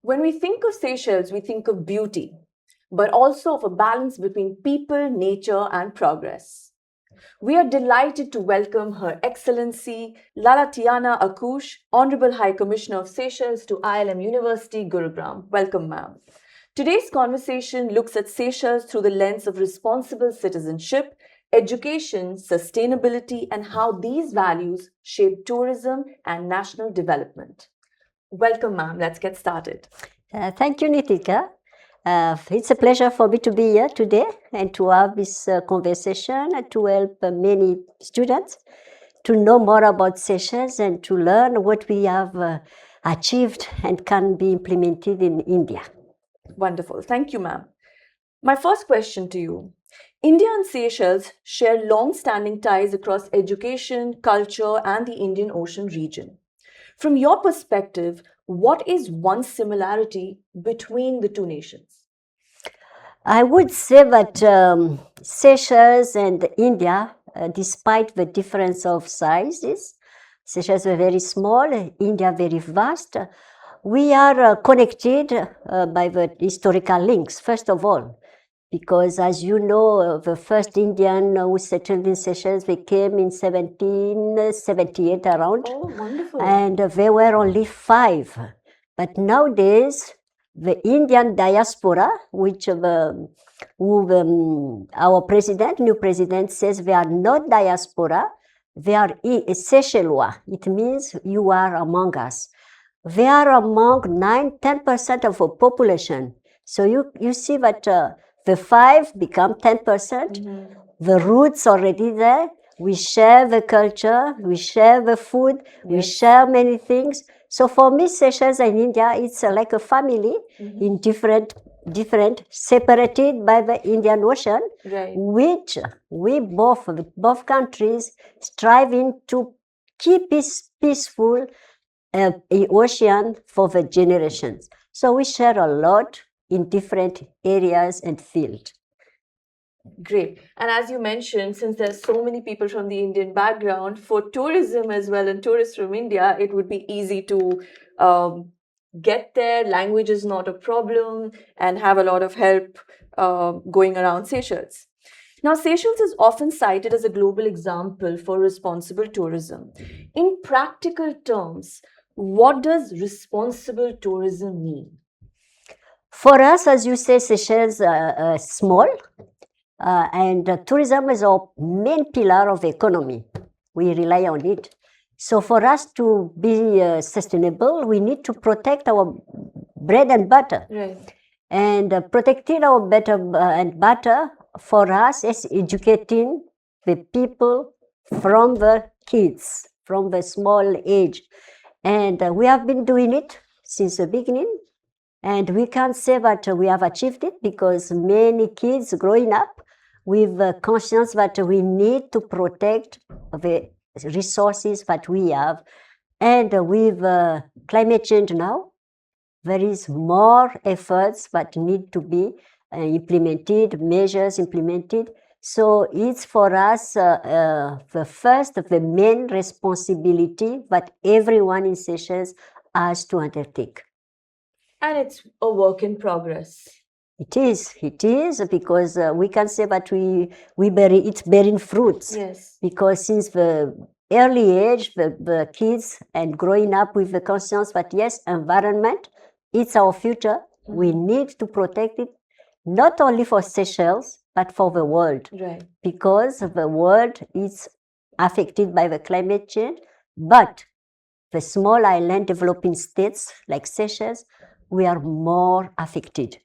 When we think of Seychelles, we think of beauty, but also of a balance between people, nature, and progress. We are delighted to welcome Her Excellency Lalatiana Akush, Honorable High Commissioner of Seychelles to ILM University, Gurugram. Welcome, ma'am. Today's conversation looks at Seychelles through the lens of responsible citizenship, education, sustainability, and how these values shape tourism and national development. Welcome, ma'am. Let's get started. Thank you, Nitika. It's a pleasure for me to be here today and to have this conversation and to help many students to know more about Seychelles and to learn what we have achieved and can be implemented in India. Wonderful. Thank you, ma'am. My first question to you. India and Seychelles share long standing ties across education, culture, and the Indian Ocean region. From your perspective, what is one similarity between the two nations? I would say that Seychelles and India, despite the difference of sizes, Seychelles are very small, India very vast. We are connected by the historical links, first of all, because as you know, the first Indian who settled in Seychelles, they came in 1778 around. Oh, wonderful. And there were only 5. But nowadays, the Indian diaspora, which our new president says they are not diaspora, they are Seychellois. It means you are among us. They are among 9-10% of the population. So you see that the 5 become 10%. The roots already there. We share the culture, we share the food, we share many things. So for me, Seychelles and India, it's like a family in different, separated by the Indian Ocean, which we both countries striving to keep it peaceful ocean for the generations. So we share a lot in different areas and fields. Great. And as you mentioned, since there's so many people from the Indian background, for tourism as well and tourists from India, it would be easy to get there. Language is not a problem and have a lot of help going around Seychelles. Now, Seychelles is often cited as a global example for responsible tourism. In practical terms, what does responsible tourism mean? For us, as you say, Seychelles small, and tourism is our main pillar of the economy. We rely on it. So for us to be sustainable, we need to protect our bread and butter. Right. And protecting our bread and butter for us is educating the people from the kids, from the small age. And we have been doing it since the beginning. And we can say that we have achieved it because many kids growing up with conscience that we need to protect the resources that we have. And with climate change now, there is more efforts that need to be implemented, measures implemented. So it's for us the main responsibility that everyone in Seychelles has to undertake. And it's a work in progress. It is because we can say that it's bearing fruits. Yes. Because since the early age, the kids and growing up with the conscience that yes, environment, it's our future. We need to protect it, not only for Seychelles, but for the world. Right. Because the world is affected by the climate change, but the small island developing states like Seychelles, we are more affected.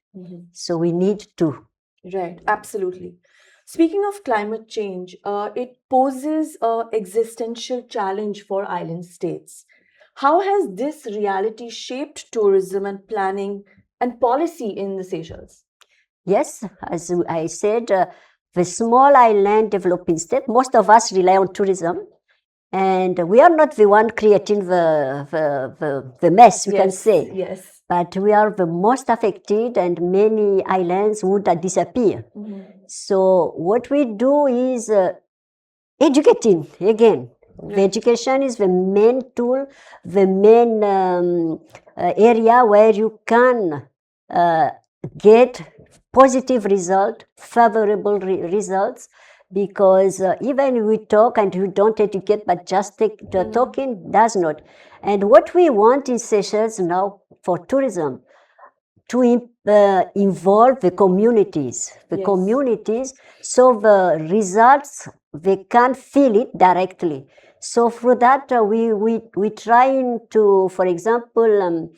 So we need to. Right, absolutely. Speaking of climate change, it poses an existential challenge for island states. How has this reality shaped tourism and planning and policy in the Seychelles? Yes, as I said, the small island developing state, most of us rely on tourism. And we are not the one creating the mess, we can say. Yes. But we are the most affected and many islands would disappear. So what we do is educating again. The education is the main tool, the main area where you can get positive result, favorable results, because even we talk and we don't educate, but just talking does not. And what we want in Seychelles now for tourism, to involve the communities, so the results, they can feel it directly. So through that, we trying to, for example,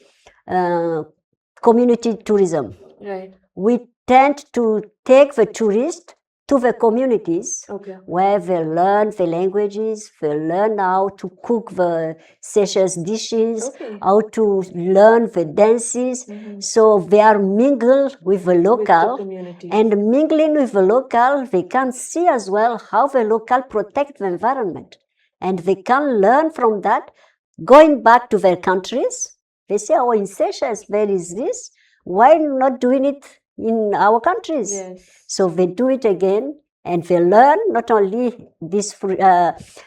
community tourism. Right. We tend to take the tourists to the communities where they learn the languages, they learn how to cook the Seychelles dishes, how to learn the dances. So they are mingled with the local, and mingling with the local, they can see as well how the local protect the environment. And they can learn from that, going back to their countries. They say, oh, in Seychelles there is this, why not doing it in our countries? So they do it again, and they learn not only this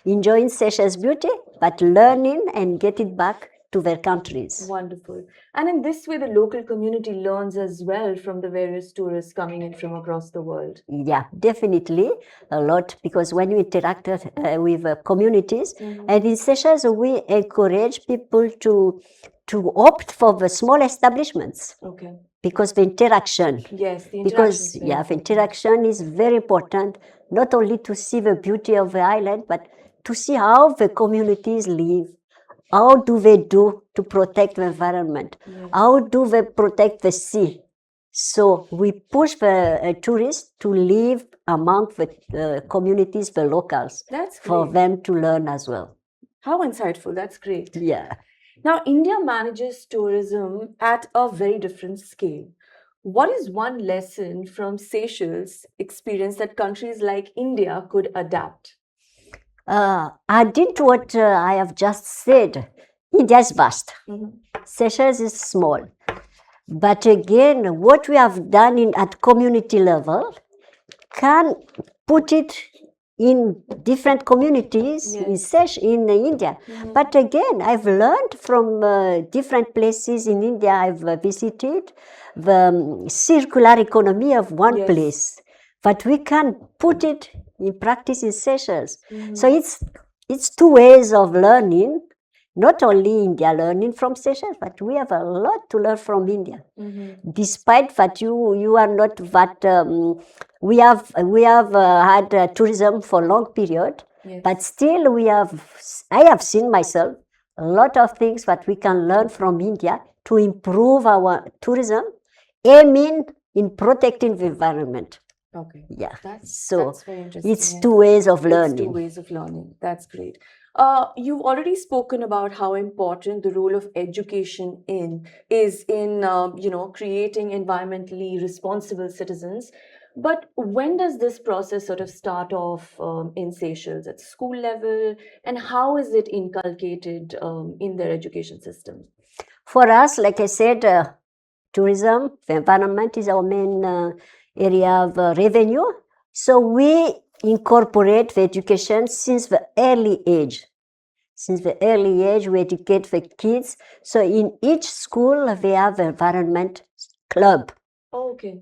enjoying Seychelles beauty, but learning and get it back to their countries. Wonderful. And in this way, the local community learns as well from the various tourists coming in from across the world. Yeah, definitely a lot, because when you interact with communities, and in Seychelles, we encourage people to opt for the small establishments. Because the interaction. Yes, the interaction. Because the interaction is very important, not only to see the beauty of the island, but to see how the communities live. How do they do to protect the environment? How do they protect the sea? So we push the tourists to live among the communities, the locals. That's great. For them to learn as well. How insightful. That's great. Yeah. Now, India manages tourism at a very different scale. What is one lesson from Seychelles' experience that countries like India could adapt? Adding to what I have just said, India is vast. Seychelles is small. But again, what we have done at community level can put it in different communities in India. But again, I've learned from different places in India I've visited, the circular economy of one place. But we can put it in practice in Seychelles. So it's two ways of learning. Not only India learning from Seychelles, but we have a lot to learn from India. Despite that you are not that, we have had tourism for a long period, but still I have seen myself a lot of things that we can learn from India to improve our tourism, aiming in protecting the environment. Yeah. That's very interesting. It's two ways of learning. It's two ways of learning. That's great. You've already spoken about how important the role of education is in creating environmentally responsible citizens. But when does this process sort of start off in Seychelles at school level, and how is it inculcated in their education system? For us, like I said, tourism, the environment is our main area of revenue. So we incorporate the education since the early age. Since the early age, we educate the kids. So in each school, they have an environment club.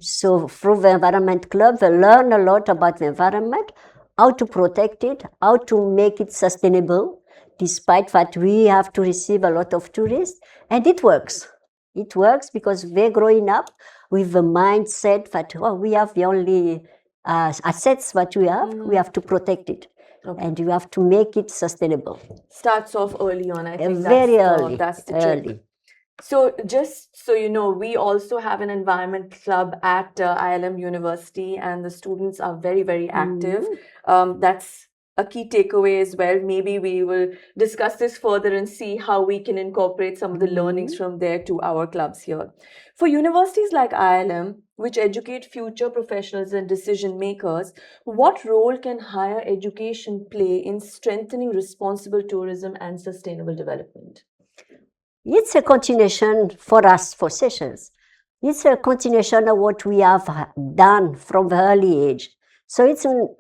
So through the environment club, they learn a lot about the environment, how to protect it, how to make it sustainable, despite that we have to receive a lot of tourists. And it works. It works because they're growing up with the mindset that, we have the only assets that we have to protect it. And you have to make it sustainable. Starts off early on, I think. Very early. That's the trick. So just so you know, we also have an environment club at ILM University, and the students are very, very active. That's a key takeaway as well. Maybe we will discuss this further and see how we can incorporate some of the learnings from there to our clubs here. For universities like ILM, which educate future professionals and decision makers, what role can higher education play in strengthening responsible tourism and sustainable development? It's a continuation for us, for Seychelles. It's a continuation of what we have done from the early age. So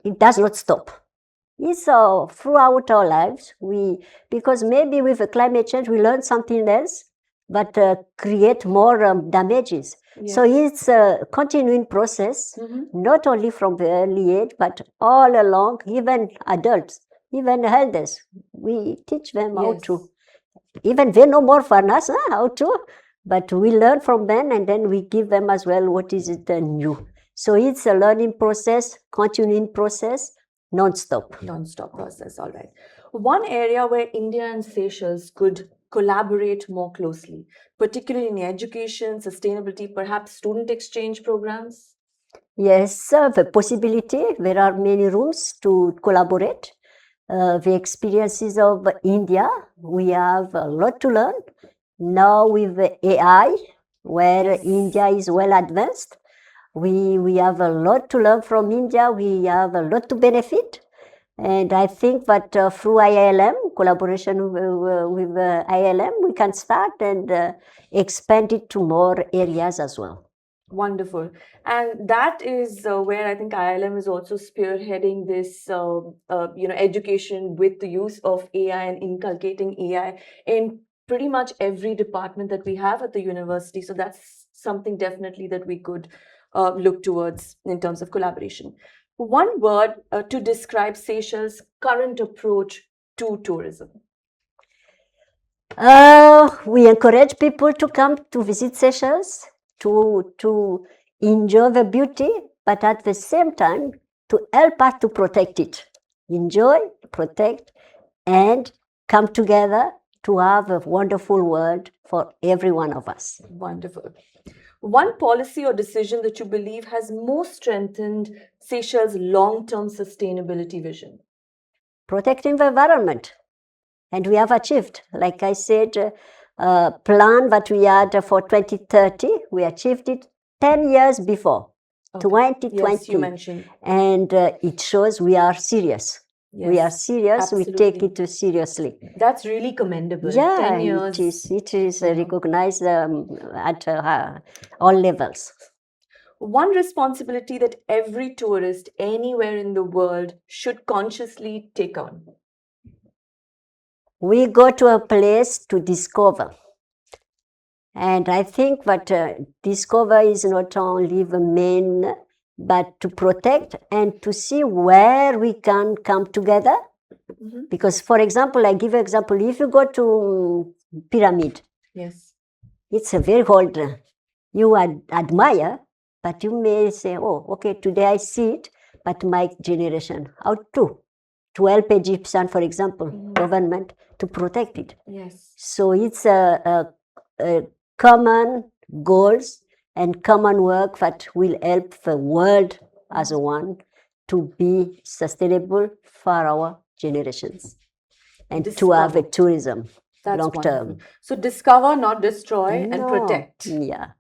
it does not stop. It's throughout our lives. Because maybe with climate change we learn something else, but create more damages. Yes. So it's a continuing process, not only from the early age, but all along, even adults, even elders. We teach them how Yes. to. Even they know more than us how to, but we learn from them and then we give them as well what is it new. So it's a learning process, continuing process, non-stop. Non-stop process, all right. One area where India and Seychelles could collaborate more closely, particularly in education, sustainability, perhaps student exchange programs? Yes, the possibility, there are many rooms to collaborate. The experiences of India, we have a lot to learn. Now with the AI, where Yes. India is well advanced, we have a lot to learn from India. We have a lot to benefit. And I think that through ILM, collaboration with ILM, we can start and expand it to more areas as well. Wonderful. And that is where I think ILM is also spearheading this, education with the use of AI and inculcating AI in pretty much every department that we have at the university. So that's something definitely that we could look towards in terms of collaboration. One word to describe Seychelles' current approach to tourism. We encourage people to come to visit Seychelles, to enjoy the beauty, but at the same time, to help us to protect it. Enjoy, protect, and come together to have a wonderful world for every one of us. Wonderful. One policy or decision that you believe has most strengthened Seychelles' long-term sustainability vision? Protecting the environment. And we have achieved, like I said, plan that we had for 2030, we achieved it 10 years before, Okay. 2020. Yes, you mentioned. And it shows we are serious. We are Yes, serious, we take absolutely. it seriously. That's really commendable. Yeah, 10 years. it is you know. recognized at all levels. One responsibility that every tourist anywhere in the world should consciously take on. We go to a place to discover. And I think that discover is not only the main, but to protect and to see where we can come together. Because, for example, I give an example. If you go to pyramid, Yes. it's a very old. You admire, but you may say, "Oh, okay, today I see it, but my generation, how to help Egyptian, for example, government to protect it." Yes. So it's a common goals and common work that will help the world as a one to be sustainable for our generations and to have a Discover. tourism That's long term. wonderful. So discover, not destroy, and No, protect. Yeah.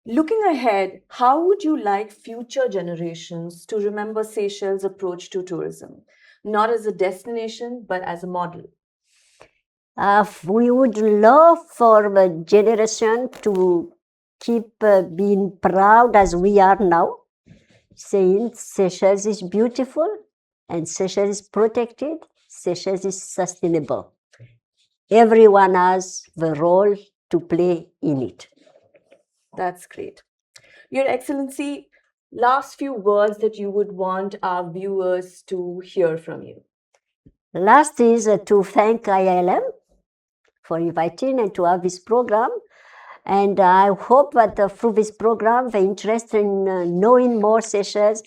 Looking ahead, how would you like future generations to remember Seychelles' approach to tourism? Not as a destination, but as a model. We would love for the generation to keep being proud as we are now, saying Seychelles is beautiful and Seychelles is protected, Seychelles is sustainable. Everyone has the role to play in it. That's great. Your Excellency, last few words that you would want our viewers to hear from you. Last is to thank ILM for inviting and to have this program. And I hope that through this program, the interest in knowing more Seychelles,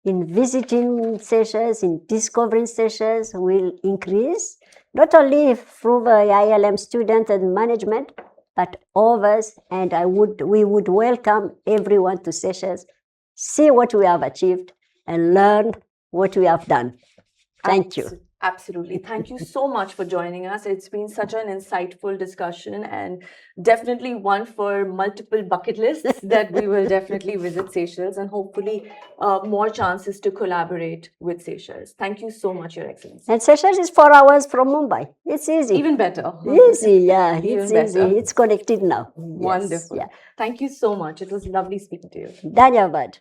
in visiting Seychelles, in discovering Seychelles will increase, not only through the ILM student and management, but others. And we would welcome everyone to Seychelles, see what we have achieved, and learn what we have done. Thank you. Absolutely. Thank you so much for joining us. It's been such an insightful discussion and definitely one for multiple bucket lists that we will definitely visit Seychelles and hopefully more chances to collaborate with Seychelles. Thank you so much, Your Excellency. And Seychelles is 4 hours from Mumbai. It's easy. Even better. Easy, yeah. Even It's better. easy. It's connected now. Wonderful. Yes, yeah. Thank you so much. It was lovely speaking to you. Dhanyavad.